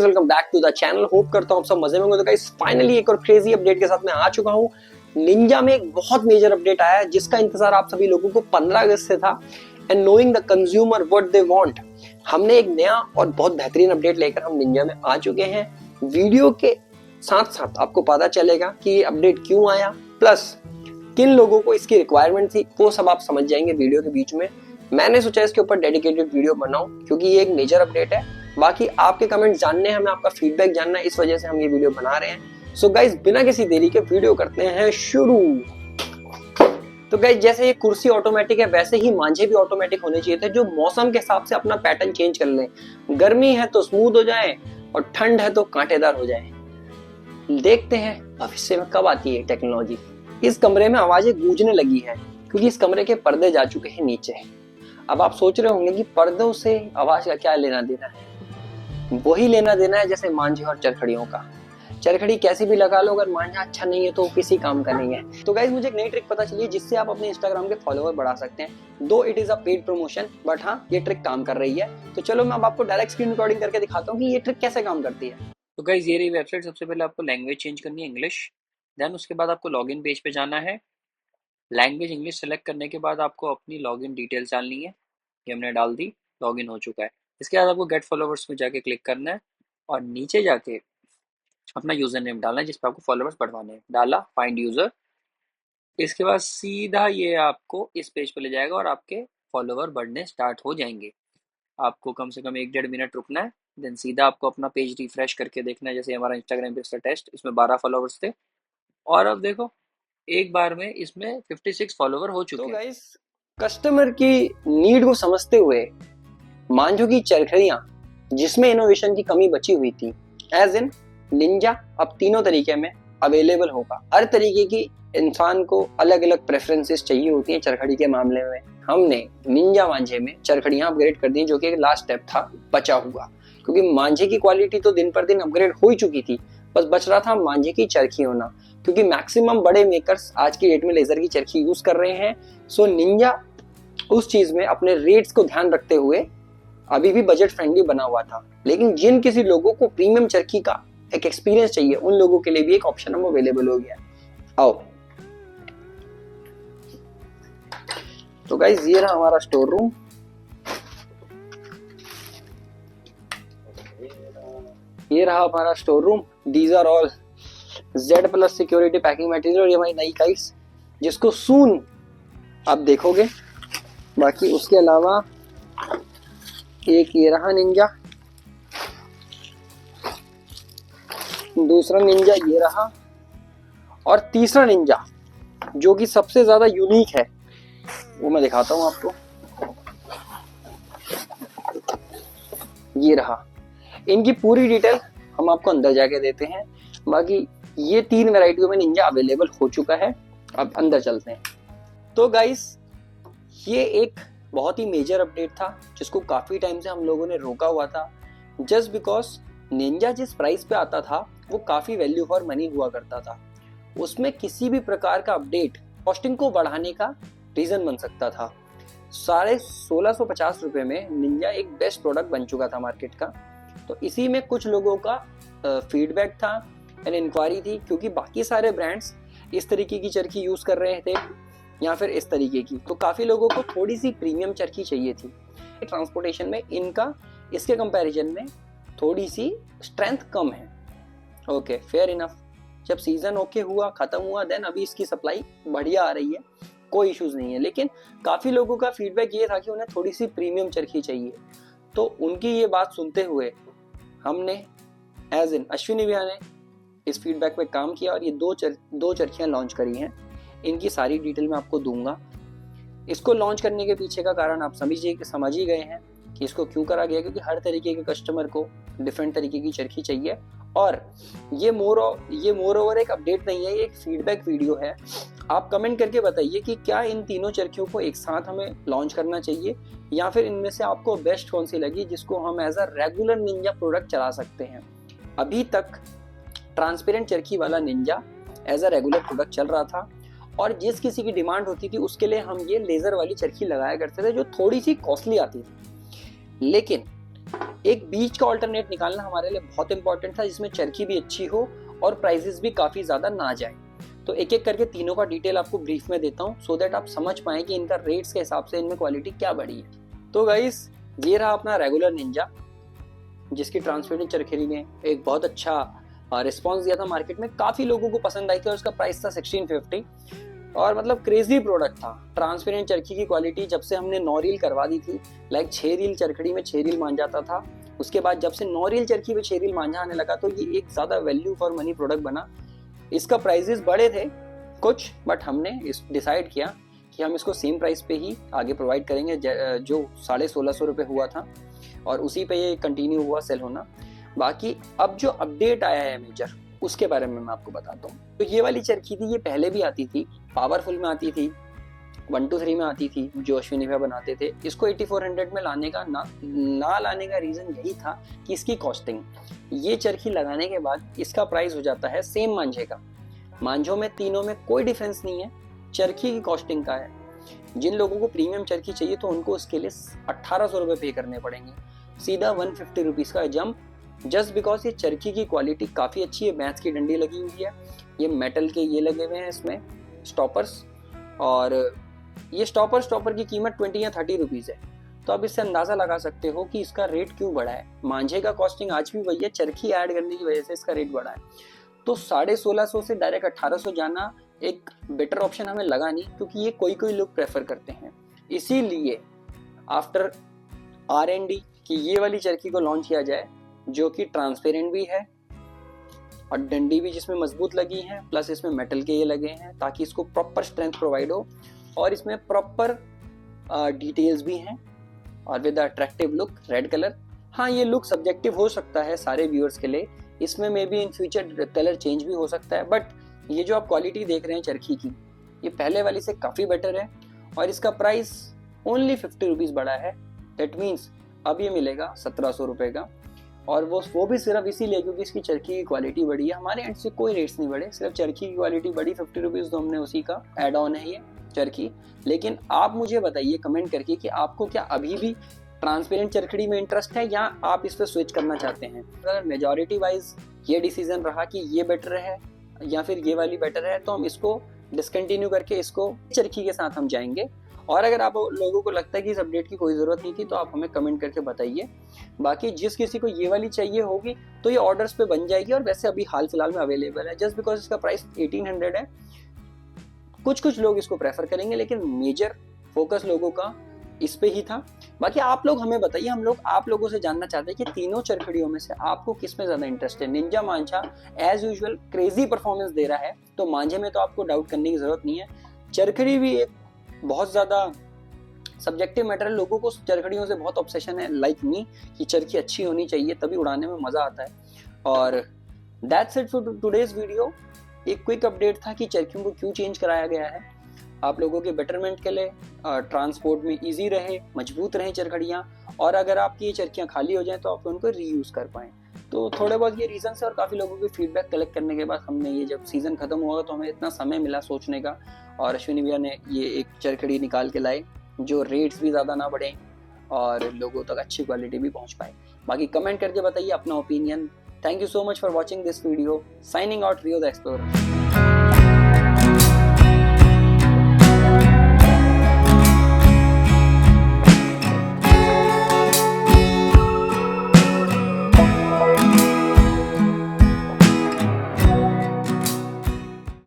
Welcome back to the channel. Hope करता हूँ आप सब मजे में होंगे। तो गाइस फाइनली एक और क्रेजी अपडेट के साथ मैं आ चुका हूँ। निंजा में एक बहुत मेजर अपडेट आया है जिसका इंतजार आप सभी लोगों को 15 अगस्त से था। And knowing the consumer what they want, हमने एक नया और बहुत बेहतरीन अपडेट लेकर हम निंजा में आ चुके हैं। वीडियो के साथ साथ आपको पता चलेगा कि ये अपडेट क्यों आया, प्लस किन लोगों को इसकी रिक्वायरमेंट थी, वो सब आप समझ जाएंगे वीडियो के बीच में। मैंने सोचा इसके ऊपर डेडिकेटेड वीडियो बनाऊं क्योंकि ये एक मेजर अपडेट है। बाकी आपके कमेंट जानने हैं, हमें आपका फीडबैक जानना है, इस वजह से हम ये वीडियो बना रहे हैं। सो गाइस बिना किसी देरी के वीडियो करते हैं शुरू। तो गाइस जैसे ये कुर्सी ऑटोमेटिक है वैसे ही मांझे भी ऑटोमेटिक होने चाहिए थे, जो मौसम के हिसाब से अपना पैटर्न चेंज कर ले। गर्मी है तो स्मूथ हो जाए और ठंड है तो कांटेदार हो जाए। देखते हैं भविष्य में कब आती है टेक्नोलॉजी। इस कमरे में आवाजें गूंजने लगी है क्योंकि इस कमरे के पर्दे जा चुके हैं नीचे। अब आप सोच रहे होंगे कि पर्दों से आवाज का क्या लेना देना है। वही लेना देना है जैसे मांझे और चरखड़ियों का। चरखड़ी कैसी भी लगा लो, अगर मांझा अच्छा नहीं है तो किसी काम का नहीं है। तो गाइस मुझे एक नई ट्रिक पता चली है जिससे आप अपने इंस्टाग्राम के फॉलोवर बढ़ा सकते हैं। दो it is a paid promotion, but हाँ ये ट्रिक काम कर रही है। तो चलो मैं अब आपको डायरेक्ट स्क्रीन रिकॉर्डिंग करके दिखाता हूँ कि ये ट्रिक कैसे काम करती है। तो गाइज ये रही वेबसाइट। सबसे पहले आपको लैंग्वेज चेंज करनी है इंग्लिश। देन उसके बाद आपको लॉगिन पेज पे जाना है। लैंग्वेज इंग्लिश सेलेक्ट करने के बाद आपको अपनी लॉगिन डिटेल्स डालनी है। ये हमने डाल दी, लॉगिन हो चुका है। इसके बाद आपको गेट फॉलोवर्स में जाके क्लिक करना है और नीचे जाके अपना यूजर नेम डालना है जिस पर आपको फॉलोवर्स बढ़वाने हैं। डाला, फाइंड यूजर। इसके बाद सीधा ये आपको इस पेज पे ले जाएगा और आपके फॉलोवर बढ़ने स्टार्ट हो जाएंगे। आपको कम से कम 1-1.5 मिनट रुकना है। देन सीधा आपको अपना पेज रिफ्रेश करके देखना है। जैसे हमारा इंस्टाग्राम पेज का टेस्ट, इसमें 12 फॉलोवर्स थे और अब देखो एक बार में इसमें 56 फॉलोवर हो तो चुके हैं। गाइस कस्टमर की नीड को समझते हुए मांझों की चरखड़ियां जिसमें इनोवेशन की कमी बची हुई थी, एज इन निंजा अब तीनों तरीके में अवेलेबल होगा। हर तरीके की इंसान को अलग अलग प्रेफरेंसेस चाहिए होती हैं। चरखड़ी के मामले में हमने निंजा मांझे में चरखड़ियां अपग्रेड कर दी, जो कि एक लास्ट स्टेप था बचा हुआ, क्योंकि मांझे की क्वालिटी तो दिन पर दिन अपग्रेड हो ही चुकी थी, बस बच रहा था मांझे की चरखी होना। क्योंकि मैक्सिमम बड़े मेकर्स आज की डेट में लेजर की चरखी यूज कर रहे हैं। सो निंजा उस चीज में अपने रेट्स को ध्यान रखते हुए अभी भी बजट फ्रेंडली बना हुआ था। लेकिन जिन किसी लोगों को प्रीमियम चरखी का एक एक्सपीरियंस चाहिए, उन लोगों के लिए भी एक ऑप्शन अब अवेलेबल हो गया। आओ तो गाइस ये रहा हमारा स्टोर रूम। ये रहा हमारा store room. These are all Z+ security packing material. और ये हमारी नई काइस जिसको सून आप देखोगे। बाकी उसके अलावा एक ये रहा निंजा, दूसरा निंजा ये रहा, और तीसरा निंजा जो कि सबसे ज्यादा यूनिक है वो मैं दिखाता हूं आपको। ये रहा। इनकी पूरी डिटेल हम आपको अंदर जाके देते हैं। बाकी ये 3 वैरायटियों में निंजा अवेलेबल हो चुका है। अब अंदर चलते हैं। तो गाइस ये एक बहुत ही मेजर अपडेट था जिसको काफी टाइम से हम लोगों ने रोका हुआ था, जस्ट बिकॉज निंजा जिस प्राइस पे आता था वो काफी वैल्यू फॉर मनी हुआ करता था। उसमें किसी भी प्रकार का अपडेट कॉस्टिंग को बढ़ाने का रीजन बन सकता था। 1650 रुपए में निंजा एक बेस्ट प्रोडक्ट बन चुका था मार्केट का। तो इसी में कुछ लोगों का फीडबैक था एंड इंक्वायरी थी, क्योंकि बाकी सारे ब्रांड्स इस तरीके की चरखी यूज कर रहे थे या फिर इस तरीके की। तो काफी लोगों को थोड़ी सी प्रीमियम चरखी चाहिए थी। ट्रांसपोर्टेशन में इनका इसके कंपैरिजन में थोड़ी सी स्ट्रेंथ कम है। Okay fair enough. जब सीजन ओके हुआ, खत्म हुआ, देन अभी इसकी सप्लाई बढ़िया आ रही है, कोई इश्यूज नहीं है। लेकिन काफी लोगों का फीडबैक ये था कि उन्हें थोड़ी सी प्रीमियम चरखी चाहिए। तो उनकी ये बात सुनते हुए हमने एज इन अश्विनी भैया ने इस फीडबैक पे काम किया और ये दो चरखियां लॉन्च करी हैं। इनकी सारी डिटेल मैं आपको दूंगा। इसको लॉन्च करने के पीछे का कारण आप समझ ही गए हैं कि इसको क्यों करा गया, क्योंकि हर तरीके के कस्टमर को डिफरेंट तरीके की चरखी चाहिए। और ये मोर ओवर एक अपडेट नहीं है, ये एक फीडबैक वीडियो है। आप कमेंट करके बताइए कि क्या इन तीनों चरखियों को एक साथ हमें लॉन्च करना चाहिए, या फिर इनमें से आपको बेस्ट कौन सी लगी जिसको हम as a regular ninja product चला सकते हैं। अभी तक ट्रांसपेरेंट चरखी वाला ninja as a regular product चल रहा था, और जिस किसी की डिमांड होती थी उसके लिए हम ये लेजर वाली चरखी लगाया करते थे जो थोड़ी सी कॉस्टली आती थी। लेकिन एक बीच का ऑल्टरनेट निकालना हमारे लिए बहुत इंपॉर्टेंट था, जिसमें चरखी भी अच्छी हो और प्राइसेस भी काफी ज्यादा ना जाए। तो एक एक करके तीनों का डिटेल आपको ब्रीफ में देता हूँ, सो दैट आप समझ पाए कि इनका रेट्स के हिसाब से इनमें क्वालिटी क्या बढ़ी है। तो गाइस, ये रहा अपना रेगुलर निंजा, जिसकी ट्रांसपेरेंट चरखी ने एक बहुत अच्छा रिस्पॉन्स दिया था मार्केट में, काफी लोगों को पसंद आई थी और उसका प्राइस था 1650 और मतलब क्रेजी प्रोडक्ट था। ट्रांसपेरेंट चरखी की क्वालिटी जब से हमने 9 रील करवा दी थी, लाइक 6 रील चरखड़ी में 6 रील मान जाता था, उसके बाद जब से 9 रील चरखी में 6 रील मांझा आने लगा तो ये एक ज्यादा वैल्यू फॉर मनी प्रोडक्ट बना। इसका प्राइसेस बड़े थे कुछ, बट हमने डिसाइड किया कि हम इसको सेम प्राइस पे ही आगे प्रोवाइड करेंगे जो 1650 रुपये हुआ था, और उसी पे ये कंटिन्यू हुआ सेल होना। बाकी अब जो अपडेट आया है मेजर, उसके बारे में मैं आपको बताता हूँ। तो ये वाली चरखी थी, ये पहले भी आती थी, पावरफुल में आती थी, 123 में आती थी, जो अश्विनी भैया बनाते थे। इसको 8400 में लाने का ना लाने का रीजन यही था कि इसकी कॉस्टिंग, ये चरखी लगाने के बाद इसका प्राइस हो जाता है सेम मांझे का। मांझों में तीनों में कोई डिफरेंस नहीं है, चरखी की कॉस्टिंग का है। जिन लोगों को प्रीमियम चरखी चाहिए तो उनको उसके लिए 1800 रुपये पे करने पड़ेंगे, सीधा 150 रुपीज का जंप, जस्ट बिकॉज ये चरखी की क्वालिटी काफी अच्छी है। बैंस की डंडी लगी हुई है, ये मेटल के ये लगे हुए हैं इसमें स्टॉपर्स, और ये स्टॉपर की कीमत 20 या 30 रुपीज है। तो आप इससे अंदाजा लगा सकते हो कि इसका रेट क्यों बढ़ा है। मांझे का कॉस्टिंग आज भी वही है, चरखी ऐड करने की वजह से इसका रेट बढ़ा है। तो 1650 से डायरेक्ट 1800 जाना एक बेटर ऑप्शन हमें लगा नहीं, क्योंकि ये कोई लोग प्रेफर करते हैं। इसीलिए आफ्टर R&D कि ये वाली चरखी को लॉन्च किया जाए, जो कि ट्रांसपेरेंट भी है और डंडी भी जिसमें मजबूत लगी है, प्लस इसमें मेटल के ये लगे हैं ताकि इसको प्रॉपर स्ट्रेंथ प्रोवाइड हो, और इसमें प्रॉपर डिटेल्स भी हैं, और with attractive look, red colour. हाँ, ये लुक सब्जेक्टिव हो सकता है सारे व्यूअर्स के लिए, इसमें may be in future colour change भी हो सकता है, बट ये जो आप क्वालिटी देख रहे हैं चरखी की, ये पहले वाली से काफ़ी बेटर है, और इसका प्राइस ओनली 50 रुपीज़ बढ़ा है। दैट मीन्स अब ये मिलेगा 1700 रुपये का, और वो भी सिर्फ इसीलिए क्योंकि इसकी चरखी की क्वालिटी बढ़ी है। हमारे एंड से कोई रेट्स नहीं बढ़े, सिर्फ चरखी की क्वालिटी बढ़ी 50 रुपीज़, तो हमने उसी का एड ऑन है ये चरखी। लेकिन आप मुझे बताइए कमेंट करके कि आपको क्या अभी भी ट्रांसपेरेंट चरखड़ी में इंटरेस्ट है, या आप इस पर स्विच करना चाहते हैं। अगर मेजॉरिटी वाइज ये डिसीजन रहा कि ये बेटर है या फिर ये वाली बेटर है, तो हम इसको डिसकंटिन्यू करके इसको चरखी के साथ हम जाएंगे। और अगर आप लोगों को लगता है कि इस अपडेट की कोई ज़रूरत नहीं थी, तो आप हमें कमेंट करके बताइए। बाकी जिस किसी को ये वाली चाहिए होगी तो ये ऑर्डर्स पे बन जाएगी, और वैसे अभी हाल फिलहाल में अवेलेबल है, जस्ट बिकॉज इसका प्राइस 1800 है। कुछ लोग इसको प्रेफर करेंगे, लेकिन मेजर फोकस लोगों का इस पे ही था। बाकी आप लोग हमें बताइए, हम लोग आप लोगों से जानना चाहते हैं कि तीनों चरखड़ियों में से आपको किस में ज्यादा इंटरेस्ट है। निंजा मांझा एज यूजुअल क्रेजी परफॉर्मेंस दे रहा है, तो मांझे में तो आपको डाउट करने की जरूरत नहीं है। चरखड़ी भी एक बहुत ज्यादा सब्जेक्टिव मैटर है, लोगों को चरखड़ियों से बहुत ऑब्सेशन है, लाइक मी, कि चरखी अच्छी होनी चाहिए तभी उड़ाने में मजा आता है। और that's it for today's video. एक क्विक अपडेट था कि चरखियों को क्यों चेंज कराया गया है, आप लोगों के बेटरमेंट के लिए, ट्रांसपोर्ट में इजी रहे, मजबूत रहें चरखड़ियाँ, और अगर आपकी ये चरखियाँ खाली हो जाएं तो आप उनको रीयूज़ कर पाएँ। तो थोड़े बहुत ये रीजन है, और काफ़ी लोगों के फीडबैक कलेक्ट करने के बाद हमने ये, जब सीज़न खत्म हुआ तो हमें इतना समय मिला सोचने का, और अश्विनी भैया ने ये एक चरखड़ी निकाल के लाए जो रेट्स भी ज़्यादा ना बढ़े और लोगों तक अच्छी क्वालिटी भी पहुँच पाए। बाकी कमेंट करके बताइए अपना opinion. Thank you so much for watching this video. Signing out, Rio de explorer.